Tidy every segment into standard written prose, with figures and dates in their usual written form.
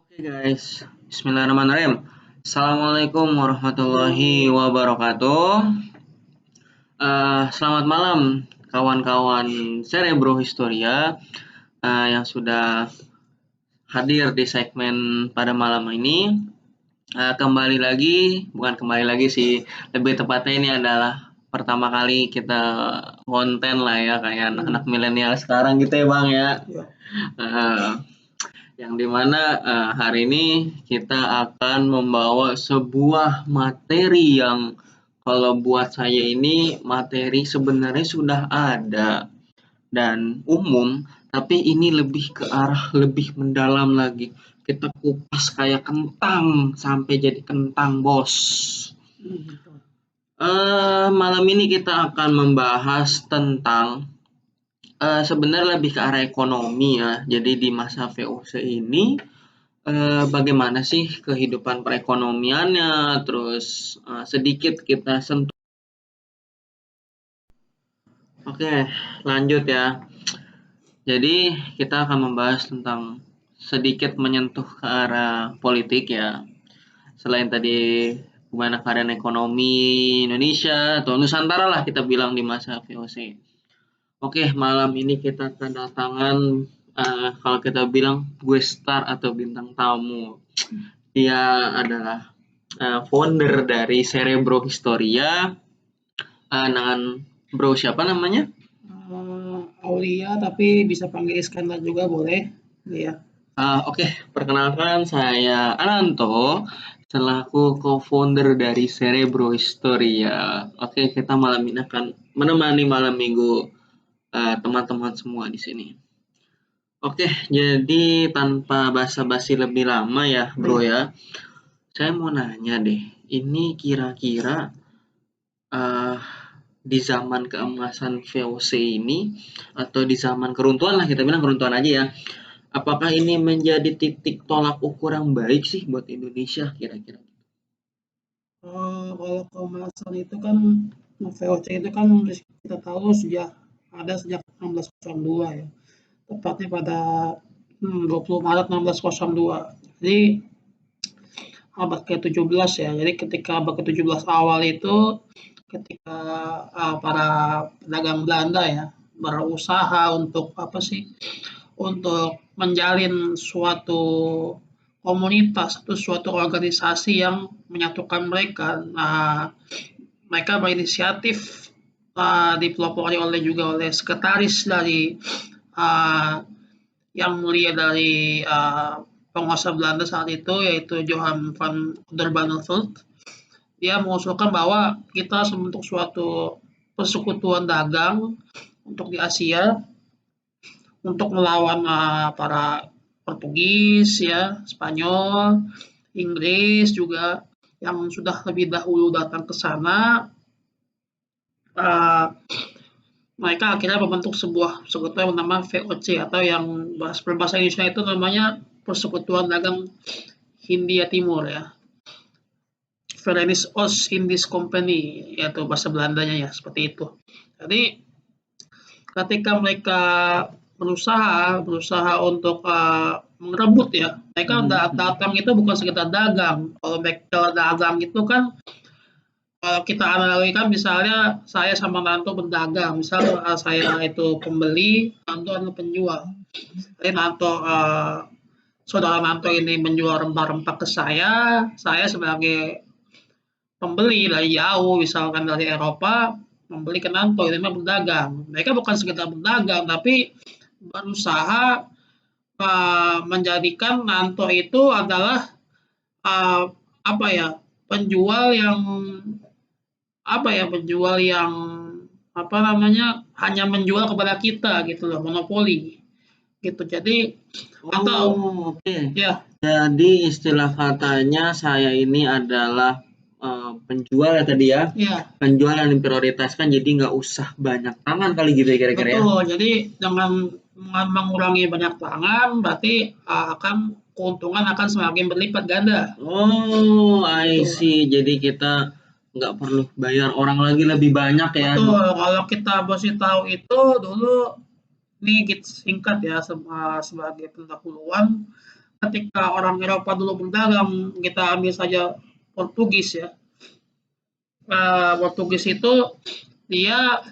Oke guys, Bismillahirrahmanirrahim. Assalamualaikum warahmatullahi wabarakatuh. Selamat malam kawan-kawan Cerebro Historia yang sudah hadir di segmen pada malam ini. Bukan kembali lagi sih, lebih tepatnya ini adalah pertama kali kita konten lah ya, kayak anak-anak milenial sekarang gitu ya Bang ya. Yang dimana hari ini kita akan membawa sebuah materi yang kalau buat saya ini materi sebenarnya sudah ada dan umum, tapi ini lebih ke arah lebih mendalam lagi. Kita kupas kayak kentang sampai jadi kentang, bos. Malam ini kita akan membahas tentang sebenarnya lebih ke arah ekonomi ya. Jadi di masa VOC ini bagaimana sih kehidupan perekonomiannya, terus sedikit kita sentuh. Oke, lanjut ya. Jadi kita akan membahas tentang sedikit menyentuh ke arah politik ya. Selain tadi gimana keadaan ekonomi Indonesia atau Nusantara lah kita bilang di masa VOC. Oke, malam ini kita kedatangan kalau kita bilang gue star atau bintang tamu. Dia adalah founder dari Cerebro Historia. Dengan bro siapa namanya? Aulia, tapi bisa panggil Iskandar juga boleh. Iya. Oke, perkenalkan saya Ananto selaku co-founder dari Cerebro Historia. Oke, kita malam ini akan menemani malam minggu teman-teman semua di sini. Oke, jadi tanpa basa-basi lebih lama ya, bro ya. Saya mau nanya deh, ini kira-kira di zaman keemasan VOC ini atau di zaman keruntuhan lah, kita bilang keruntuhan aja ya. Apakah ini menjadi titik tolak ukur yang baik sih buat Indonesia kira-kira? Kalau keemasan itu kan VOC itu kan kita tahu sejak 1602 ya. Tepatnya pada 20 Maret 1602. Jadi abad ke-17 ya. Jadi ketika abad ke-17 awal itu ketika para pedagang Belanda ya berusaha untuk untuk menjalin suatu komunitas atau suatu organisasi yang menyatukan mereka. Nah, mereka berinisiatif dipelopori oleh sekretaris dari yang mulia dari penguasa Belanda saat itu, yaitu Johan van der Barneveld. Dia mengusulkan bahwa kita harus membentuk suatu persekutuan dagang untuk di Asia untuk melawan para Portugis ya, Spanyol, Inggris juga yang sudah lebih dahulu datang ke sana. Mereka akhirnya membentuk sebuah persekutuan yang bernama VOC atau yang berbahasa Indonesia itu namanya Persekutuan Dagang Hindia Timur ya. Verenigde Oost-Indisch Company, yaitu bahasa Belandanya ya, seperti itu. Jadi ketika mereka berusaha untuk merebut ya, mereka datang itu bukan sekedar dagang. Kalau mereka dagang itu kan kalau kita analogikan misalnya saya sama Nanto berdagang, misal saya itu pembeli, Nanto adalah penjual. Jadi saudara Nanto ini menjual rempah-rempah ke saya sebagai pembeli dari jauh, misalkan dari Eropa, membeli ke Nanto, itu memang berdagang. Mereka bukan sekedar berdagang, tapi berusaha menjadikan Nanto itu adalah penjual yang hanya menjual kepada kita gitu loh, monopoli gitu. Jadi ya. Jadi istilah katanya saya ini adalah penjual ya tadi ya. Penjual yang diprioritaskan, jadi nggak usah banyak tangan kali gitu ya kira-kira ya. Betul, jadi dengan mengurangi banyak tangan berarti keuntungan akan semakin berlipat ganda. I see. Jadi kita nggak perlu bayar orang lagi lebih banyak ya. Betul, kalau kita masih tahu itu dulu, ini singkat ya sebagai pendahuluan, ketika orang Eropa dulu berdagang, kita ambil saja Portugis ya. Portugis itu dia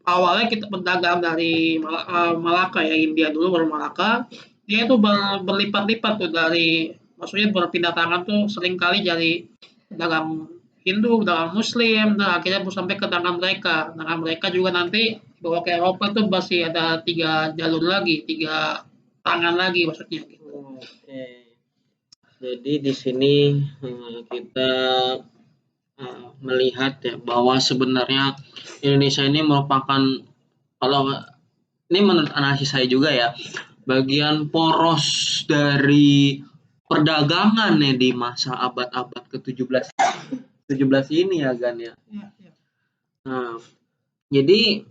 awalnya kita berdagang dari Malaka ya, India dulu baru Malaka. Dia itu berlipat-lipat tuh maksudnya berpindah tangan tuh sering kali jadi dagang Hindu, dagang Muslim, dan akhirnya sampai ke tangan mereka. Tangan mereka juga nanti bawa ke Eropa itu masih ada 3 jalur lagi, 3 tangan lagi maksudnya. Gitu. Oke. Jadi di sini kita melihat ya bahwa sebenarnya Indonesia ini merupakan, kalau ini menurut analisis saya juga ya, bagian poros dari perdagangan ya di masa abad-abad ke-17 ini ya Gan ya. Nah, jadi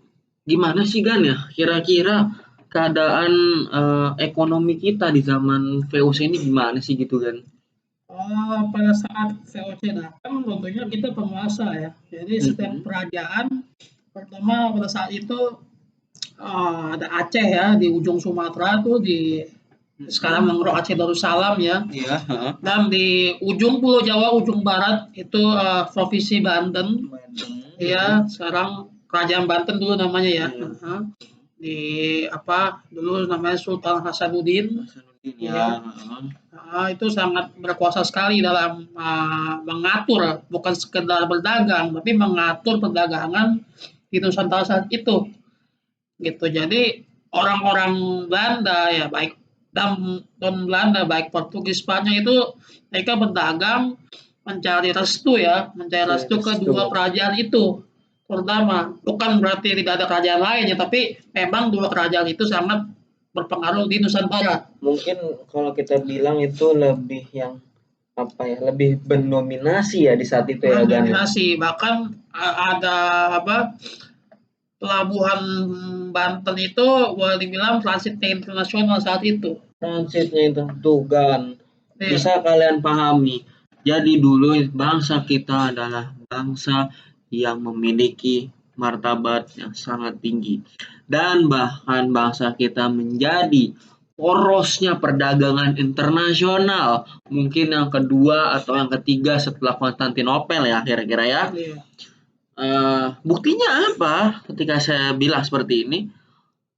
gimana sih Gan ya kira-kira keadaan ekonomi kita di zaman VOC ini gimana sih gitu Gan? Pada saat VOC datang tentunya kita penguasa ya. Jadi setiap kerajaan pertama pada saat itu ada Aceh ya di ujung Sumatera tuh sekarang Mengro Aceh Darussalam ya. Iya. Dan di ujung Pulau Jawa ujung barat itu Provinsi Banten. Iya, sekarang Kerajaan Banten dulu namanya ya. Di dulu namanya Sultan Hasanuddin. Ya. Itu sangat berkuasa sekali dalam mengatur, bukan sekedar berdagang, tapi mengatur perdagangan di Nusantara saat itu. Gitu. Jadi orang-orang Belanda ya baik dan Belanda baik Portugis Spanyol itu mereka berdagang mencari restu kedua kerajaan itu terutama, bukan berarti tidak ada kerajaan lain ya, tapi memang dua kerajaan itu sangat berpengaruh di Nusantara. Mungkin kalau kita bilang itu lebih yang lebih mendominasi ya di saat itu ya Gan. Mendominasi, bahkan ada pelabuhan Banten itu boleh dibilang transitnya internasional saat itu. Transitnya itu tuh Gan. Bisa kalian pahami. Jadi dulu bangsa kita adalah bangsa yang memiliki martabat yang sangat tinggi. Dan bahkan bangsa kita menjadi porosnya perdagangan internasional. Mungkin yang kedua atau yang ketiga setelah Konstantinopel ya kira-kira ya. Buktinya apa ketika saya bilang seperti ini?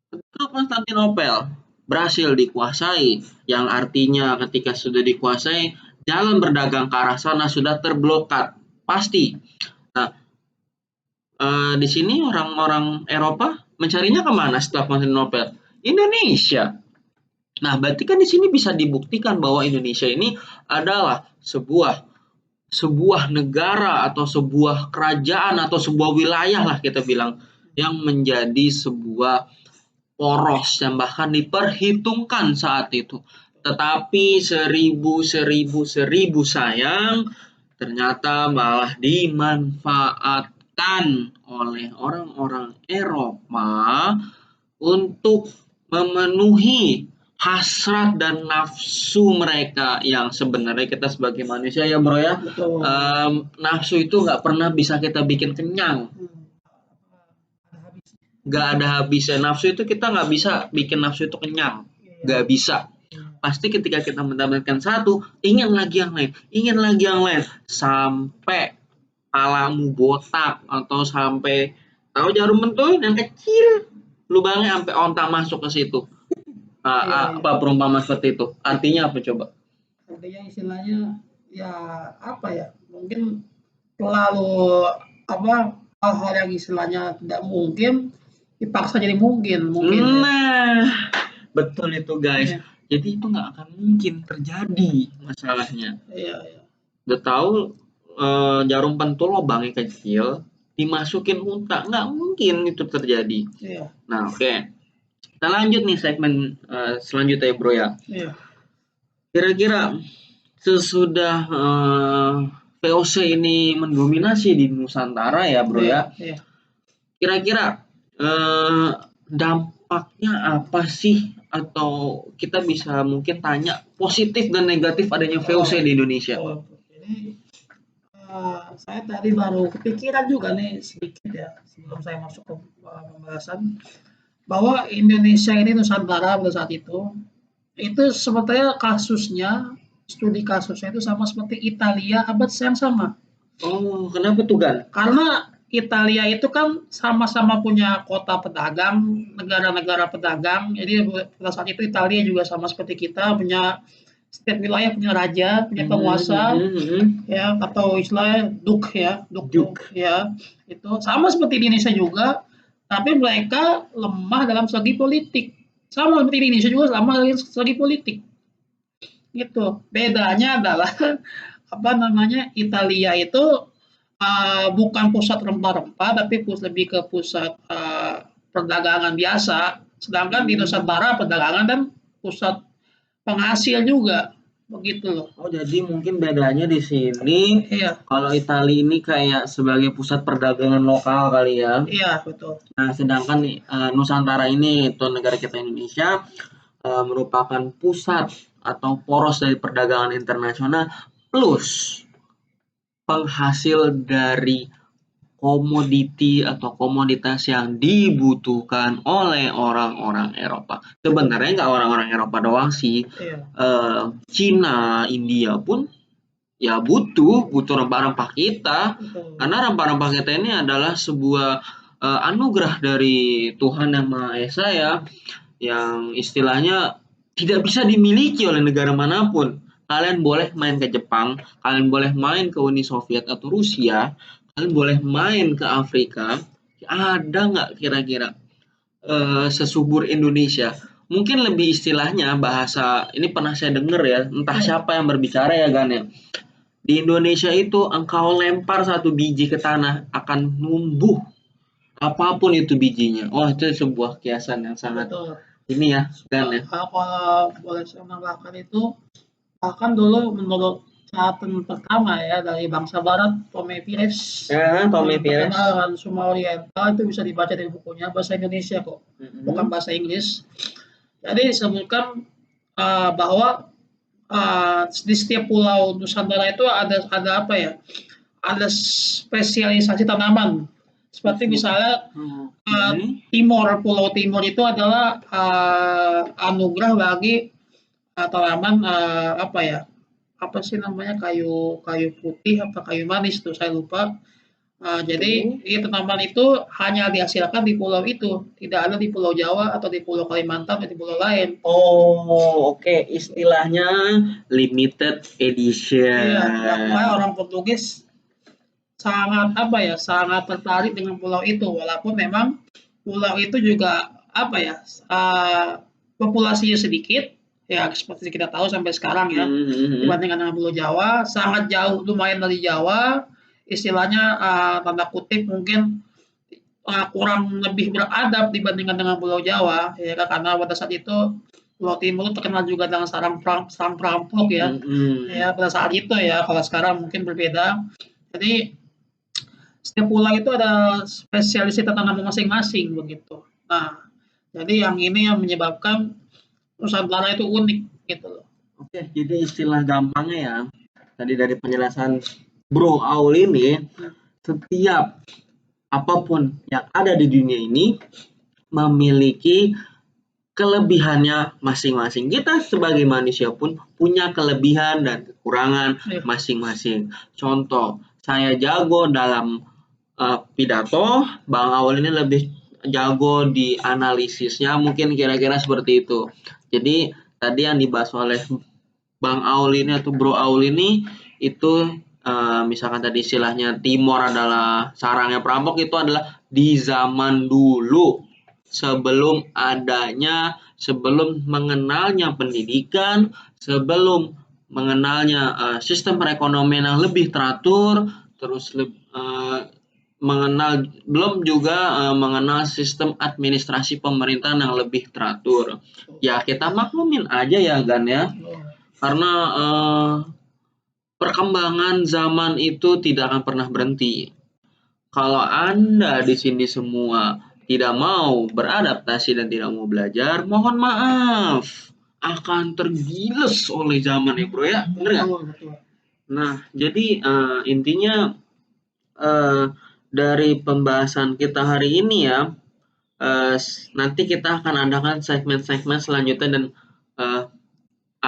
Ketika Konstantinopel berhasil dikuasai, yang artinya ketika sudah dikuasai, jalan berdagang ke arah sana sudah terblokat, pasti. Nah, di sini orang-orang Eropa mencarinya kemana setelah Konstantinopel? Indonesia. Nah, berarti kan di sini bisa dibuktikan bahwa Indonesia ini adalah sebuah negara atau sebuah kerajaan atau sebuah wilayah lah kita bilang yang menjadi sebuah poros yang bahkan diperhitungkan saat itu. Tetapi seribu sayang ternyata malah dimanfaatkan oleh orang-orang Eropa untuk memenuhi hasrat dan nafsu mereka yang sebenarnya kita sebagai manusia ya bro ya, nafsu itu nggak pernah bisa kita bikin kenyang, nggak ada habisnya. Nafsu itu kita nggak bisa bikin nafsu itu kenyang, nggak bisa. Pasti ketika kita mendapatkan satu, ingin lagi yang lain, sampai kepalamu botak atau sampai tahu jarum pentul yang kecil lubangnya sampai onta masuk ke situ. Apa perumpamaan seperti itu? Artinya apa coba? Artinya istilahnya ya mungkin terlalu hal-hal yang istilahnya tidak mungkin dipaksa jadi mungkin. Nah, betul itu guys. Jadi itu nggak akan mungkin terjadi masalahnya. Udah tahu jarum pentul lubangnya kecil dimasukin unta, nggak mungkin itu terjadi. Nah oke. Kita lanjut nih segmen selanjutnya ya bro ya. Kira-kira sesudah VOC ini mendominasi di Nusantara ya bro ya. Kira-kira dampaknya apa sih? Atau kita bisa mungkin tanya positif dan negatif adanya VOC di Indonesia. Jadi saya tadi baru kepikiran juga nih sedikit ya sebelum saya masuk ke pembahasan bahwa Indonesia ini Nusantara pada saat itu Itu sebetulnya studi kasusnya itu sama seperti Italia abad yang sama. Oh, kenapa tuh Gan? Karena Italia itu kan sama-sama punya kota pedagang, negara-negara pedagang. Jadi pada saat itu Italia juga sama seperti kita punya setiap wilayah punya raja, punya penguasa, ya atau istilahnya duk ya, duk tuh Duke. ya. Itu sama seperti di Indonesia juga, tapi mereka lemah dalam segi politik. Sama seperti di Indonesia juga lemah dalam segi politik. Gitu. Bedanya adalah apa namanya Italia itu bukan pusat rempah-rempah tapi lebih ke pusat perdagangan biasa. Sedangkan di Nusantara perdagangan dan pusat penghasil juga begitu loh. Oh, jadi mungkin bedanya di sini Iya, kalau Italia ini kayak sebagai pusat perdagangan lokal kali ya. iya betul. Nah, sedangkan Nusantara ini itu negara kita Indonesia merupakan pusat atau poros dari perdagangan internasional plus penghasil dari komoditi atau komoditas yang dibutuhkan oleh orang-orang Eropa. Sebenarnya nggak orang-orang Eropa doang sih, Iya, Cina, India pun ya butuh rempah-rempah kita betul. karena rempah-rempah kita ini adalah sebuah anugerah dari Tuhan Yang Maha Esa ya, yang istilahnya tidak bisa dimiliki oleh negara manapun. Kalian boleh main ke Jepang, kalian boleh main ke Uni Soviet atau Rusia, kalian boleh main ke Afrika. Ada nggak kira-kira sesubur Indonesia? Mungkin lebih istilahnya bahasa ini pernah saya dengar ya, entah siapa yang berbicara ya Gan ya. Di Indonesia itu engkau lempar satu biji ke tanah akan numbuh apapun itu bijinya. Wah, itu sebuah kiasan yang sangat Betul. ini ya, Gan ya. Kalau boleh saya menambahkan itu bahkan dulu menurut catatan pertama ya dari bangsa Barat Tome Pires Ya, Tommy yang terkenal Pires. dengan Suma Oriental itu bisa dibaca dari bukunya bahasa Indonesia kok, bukan bahasa Inggris. Jadi disebutkan bahwa di setiap pulau Nusantara itu ada apa ya? Ada spesialisasi tanaman. Seperti misalnya Oke. Pulau Timur itu adalah anugerah bagi tanaman apa ya? Apa sih namanya kayu kayu putih apa kayu manis tuh saya lupa. Jadi Oke. tanaman itu hanya dihasilkan di pulau itu, tidak ada di Pulau Jawa atau di Pulau Kalimantan atau di pulau lain. Oh, oke. Istilahnya limited Iya, makanya edition. orang Portugis sangat apa ya, sangat tertarik dengan pulau itu walaupun memang pulau itu juga apa ya, populasinya sedikit, ya seperti kita tahu sampai sekarang ya, dibandingkan dengan Pulau Jawa, sangat jauh lumayan dari Jawa, istilahnya tanda kutip mungkin kurang lebih beradab dibandingkan dengan Pulau Jawa, ya kan, karena pada saat itu Pulau Timur terkenal juga dengan sarang perampok ya, ya pada saat itu ya, kalau sekarang mungkin berbeda. Jadi setiap pulau itu ada spesialisasi tanaman masing-masing begitu. Nah, jadi yang ini yang menyebabkan Nusantara itu unik gitu loh. Oke, jadi istilah gampangnya ya, tadi dari penjelasan Bro Aul ini, setiap apapun yang ada di dunia ini memiliki kelebihannya masing-masing. Kita sebagai manusia pun punya kelebihan dan kekurangan Iya. masing-masing. Contoh, saya jago dalam pidato, Bang Aul ini lebih jago di analisisnya, mungkin kira-kira seperti itu. Jadi tadi yang dibahas oleh Bang Aul ini atau Bro Aul ini itu misalkan tadi istilahnya Timor adalah sarangnya perampok, itu adalah di zaman dulu sebelum mengenalnya pendidikan, sebelum mengenalnya sistem perekonomian yang lebih teratur, terus belum juga mengenal sistem administrasi pemerintahan yang lebih teratur. Ya kita maklumin aja ya Gan ya, karena perkembangan zaman itu tidak akan pernah berhenti. Kalau Anda di sini semua tidak mau beradaptasi dan tidak mau belajar, mohon maaf, akan tergiles oleh zaman ya bro ya, bener nggak? Nah, jadi intinya dari pembahasan kita hari ini ya, nanti kita akan adakan segmen-segmen selanjutnya dan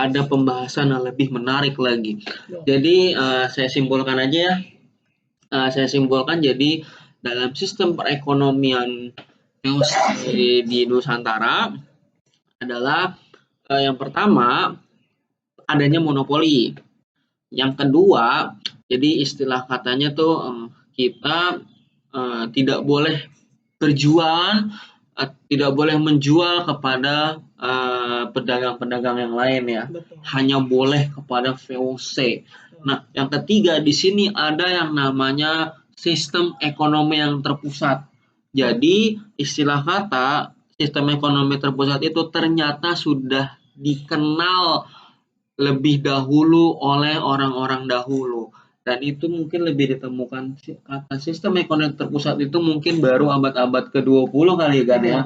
ada pembahasan yang lebih menarik lagi. Ya. Jadi saya simpulkan aja ya. Saya simpulkan jadi dalam sistem perekonomian di Nusantara adalah yang pertama adanya monopoli. Yang kedua, jadi istilah katanya tuh kita tidak boleh berjualan, tidak boleh menjual kepada pedagang-pedagang yang lain ya. Betul. Hanya boleh kepada VOC. Nah, yang ketiga di sini ada yang namanya sistem ekonomi yang terpusat. Jadi istilah kata sistem ekonomi terpusat itu ternyata sudah dikenal lebih dahulu oleh orang-orang dahulu, dan itu mungkin lebih ditemukan kata sistem ekonomi terpusat itu mungkin baru abad-abad ke-20 kali kan ya.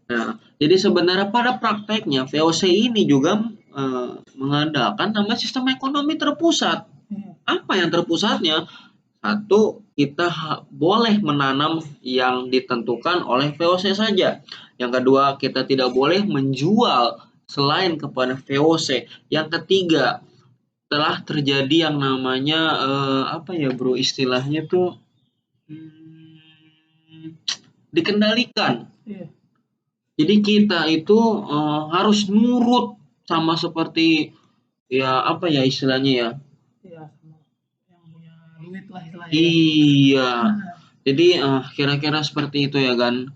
Nah, jadi sebenarnya pada prakteknya VOC ini juga mengandalkan nama sistem ekonomi terpusat. Apa yang terpusatnya? Satu, kita boleh menanam yang ditentukan oleh VOC saja. Yang kedua, kita tidak boleh menjual selain kepada VOC. Yang ketiga, telah terjadi yang namanya apa ya bro istilahnya tuh dikendalikan. Jadi kita itu harus nurut sama seperti ya apa ya istilahnya ya. Yang punya duit lah istilahnya. Iya. Jadi kira-kira seperti itu ya kan.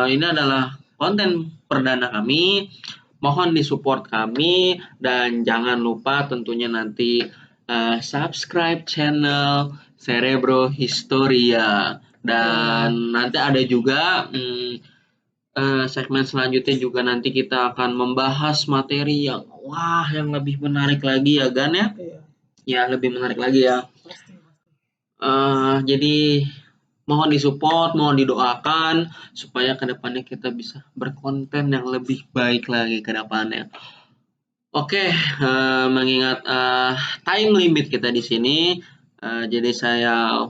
Ini adalah konten perdana kami. Mohon disupport kami dan jangan lupa tentunya nanti subscribe channel Cerebro Historia, dan nanti ada juga segmen selanjutnya juga nanti kita akan membahas materi yang yang lebih menarik lagi ya Gan ya. Ya lebih menarik lagi ya. Jadi mohon disupport, mohon didoakan supaya kedepannya kita bisa berkonten yang lebih baik lagi ke depannya. Oke, mengingat time limit kita di sini, jadi saya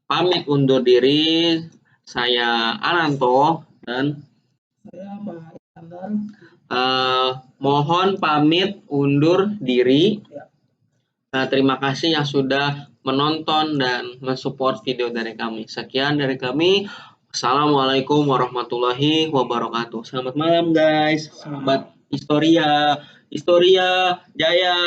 pamit undur diri. Saya Ananto dan saya Pak Iskandar. Mohon pamit undur diri. Terima kasih yang sudah menonton dan mensupport video dari kami. Sekian dari kami. Assalamualaikum warahmatullahi wabarakatuh. Selamat malam guys. Sahabat Historia. Historia Jaya.